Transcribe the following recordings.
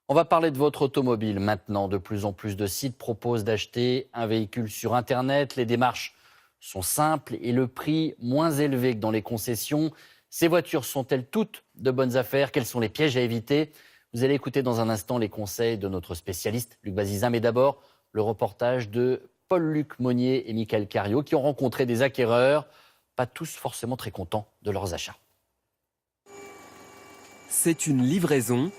On va parler de votre automobile maintenant. De plus en plus de sites proposent d'acheter un véhicule sur Internet. Les démarches sont simples et le prix moins élevé que dans les concessions. Ces voitures sont-elles toutes de bonnes affaires? Quels sont les pièges à éviter? Vous allez écouter dans un instant les conseils de notre spécialiste Luc Bazizin. Mais d'abord, le reportage de Paul-Luc Monnier et Michael Cario qui ont rencontré des acquéreurs, pas tous forcément très contents de leurs achats. C'est une livraison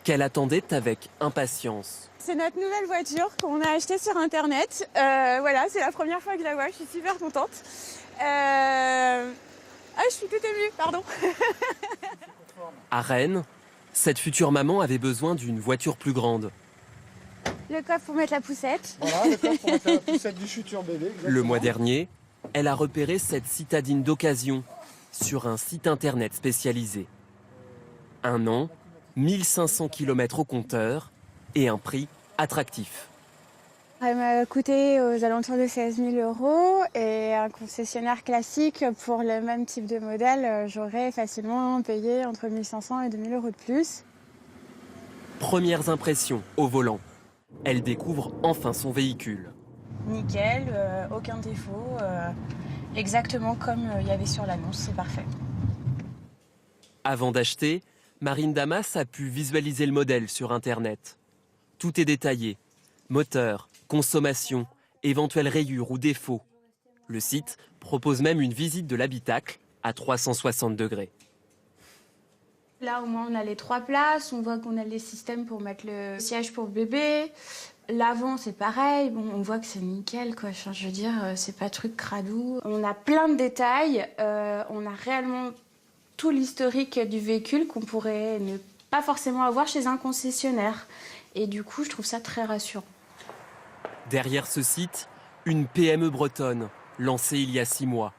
qu'elle attendait avec impatience. C'est notre nouvelle voiture qu'on a achetée sur Internet. Voilà, c'est la première fois que je la vois, je suis super contente. je suis toute émue, pardon. À Rennes, cette future maman avait besoin d'une voiture plus grande. Le coffre pour mettre la poussette. Voilà, le coffre pour mettre la poussette du futur bébé. Exactement. Le mois dernier, elle a repéré cette citadine d'occasion sur un site internet spécialisé. Un an, 1500 km au compteur et un prix attractif. Elle m'a coûté aux alentours de 16 000 € et un concessionnaire classique pour le même type de modèle, j'aurais facilement payé entre 1 500 et 2 000 € de plus. Premières impressions au volant. Elle découvre enfin son véhicule. Nickel, aucun défaut, exactement comme il y avait sur l'annonce, c'est parfait. Avant d'acheter, Marine Damas a pu visualiser le modèle sur Internet. Tout est détaillé. Moteur, consommation, éventuelles rayures ou défauts. Le site propose même une visite de l'habitacle à 360 degrés. Là, au moins, on a les 3 places. On voit qu'on a les systèmes pour mettre le siège pour bébé. L'avant, c'est pareil. Bon, on voit que c'est nickel, quoi. Enfin, je veux dire, c'est pas truc cradou. On a plein de détails. On a réellement tout l'historique du véhicule qu'on pourrait ne pas forcément avoir chez un concessionnaire. Et du coup, je trouve ça très rassurant. Derrière ce site, une PME bretonne, lancée il y a 6 mois.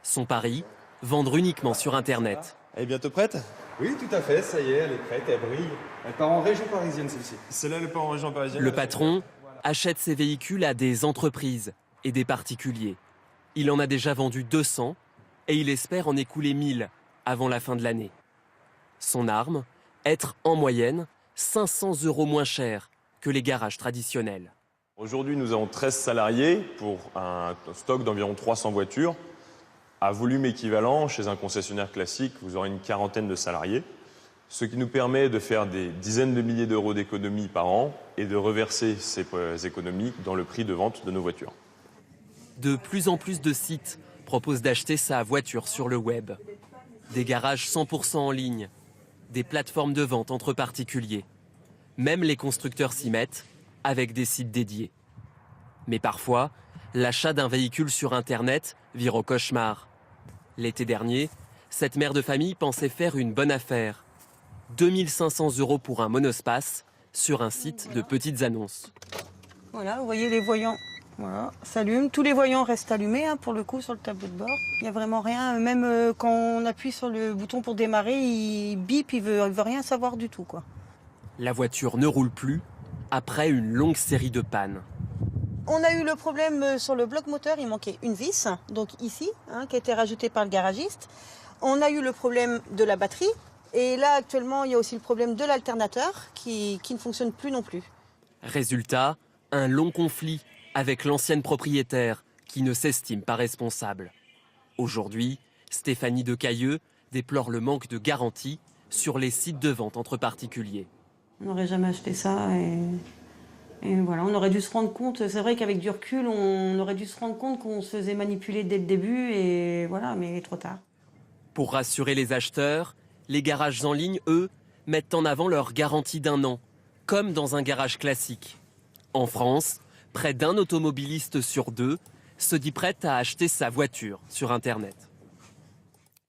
Son pari, vendre uniquement sur Internet. Elle est bientôt prête? Oui, tout à fait, ça y est, elle est prête, elle brille. Elle part en région parisienne, celle-ci. Celle-là, elle part en région parisienne. Le patron achète ses véhicules à des entreprises et des particuliers. Il en a déjà vendu 200 et il espère en écouler 1000 avant la fin de l'année. Son arme, être en moyenne 500 € moins cher que les garages traditionnels. Aujourd'hui, nous avons 13 salariés pour un stock d'environ 300 voitures. À volume équivalent, chez un concessionnaire classique, vous aurez une quarantaine de salariés, ce qui nous permet de faire des dizaines de milliers d'euros d'économies par an et de reverser ces économies dans le prix de vente de nos voitures. De plus en plus de sites proposent d'acheter sa voiture sur le web. Des garages 100% en ligne, des plateformes de vente entre particuliers. Même les constructeurs s'y mettent avec des sites dédiés. Mais parfois, l'achat d'un véhicule sur Internet vire au cauchemar. L'été dernier, cette mère de famille pensait faire une bonne affaire. 2 500 € pour un monospace sur un site de petites annonces. Voilà, vous voyez les voyants, voilà, s'allument. Tous les voyants restent allumés pour le coup sur le tableau de bord. Il n'y a vraiment rien, même quand on appuie sur le bouton pour démarrer, il bip, il veut rien savoir du tout, quoi. La voiture ne roule plus après une longue série de pannes. On a eu le problème sur le bloc moteur, il manquait une vis, donc ici, qui a été rajoutée par le garagiste. On a eu le problème de la batterie. Et là, actuellement, il y a aussi le problème de l'alternateur qui ne fonctionne plus non plus. Résultat, un long conflit avec l'ancienne propriétaire qui ne s'estime pas responsable. Aujourd'hui, Stéphanie Decailleux déplore le manque de garantie sur les sites de vente entre particuliers. On n'aurait jamais acheté ça et voilà, on aurait dû se rendre compte, c'est vrai qu'avec du recul, on aurait dû se rendre compte qu'on se faisait manipuler dès le début et voilà, mais trop tard. Pour rassurer les acheteurs, les garages en ligne, eux, mettent en avant leur garantie d'1 an, comme dans un garage classique. En France, près d'un automobiliste sur 2 se dit prêt à acheter sa voiture sur Internet.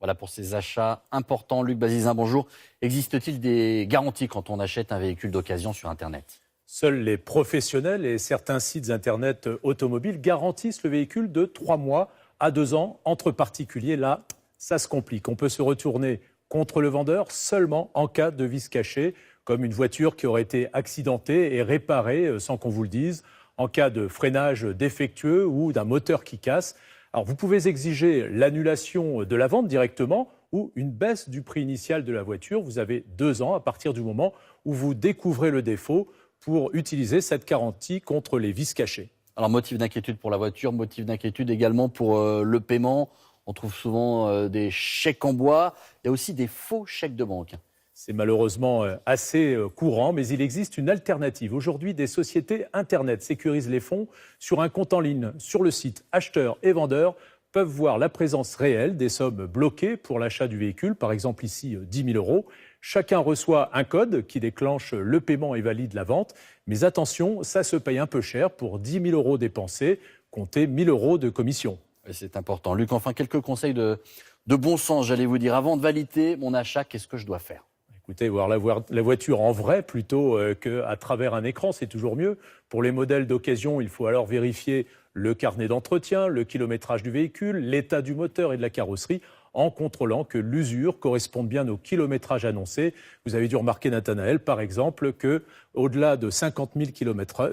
Voilà pour ces achats importants. Luc Bazizin, bonjour. Existe-t-il des garanties quand on achète un véhicule d'occasion sur Internet? Seuls les professionnels et certains sites Internet automobiles garantissent le véhicule de 3 mois à 2 ans. Entre particuliers, là, ça se complique. On peut se retourner contre le vendeur seulement en cas de vice caché, comme une voiture qui aurait été accidentée et réparée sans qu'on vous le dise, en cas de freinage défectueux ou d'un moteur qui casse. Alors vous pouvez exiger l'annulation de la vente directement ou une baisse du prix initial de la voiture. Vous avez 2 ans à partir du moment où vous découvrez le défaut pour utiliser cette garantie contre les vices cachés. Alors, motif d'inquiétude pour la voiture, motif d'inquiétude également pour le paiement. On trouve souvent des chèques en bois. Il y a aussi des faux chèques de banque. C'est malheureusement assez courant, mais il existe une alternative. Aujourd'hui, des sociétés Internet sécurisent les fonds sur un compte en ligne. Sur le site, acheteurs et vendeurs peuvent voir la présence réelle des sommes bloquées pour l'achat du véhicule, par exemple ici 10 000 €. Chacun reçoit un code qui déclenche le paiement et valide la vente. Mais attention, ça se paye un peu cher. Pour 10 000 € dépensés, comptez 1 000 € de commission. Et c'est important. Luc, enfin, quelques conseils de bon sens, j'allais vous dire. Avant de valider mon achat, qu'est-ce que je dois faire ? Écoutez, voir la voiture en vrai plutôt qu'à travers un écran, c'est toujours mieux. Pour les modèles d'occasion, il faut alors vérifier le carnet d'entretien, le kilométrage du véhicule, l'état du moteur et de la carrosserie, en contrôlant que l'usure corresponde bien au kilométrage annoncé. Vous avez dû remarquer, Nathanaël, par exemple, qu'au-delà de 50 000 km,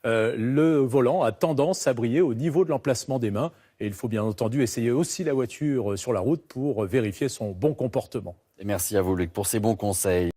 le volant a tendance à briller au niveau de l'emplacement des mains. Et il faut bien entendu essayer aussi la voiture sur la route pour vérifier son bon comportement. Et merci à vous, Luc, pour ces bons conseils.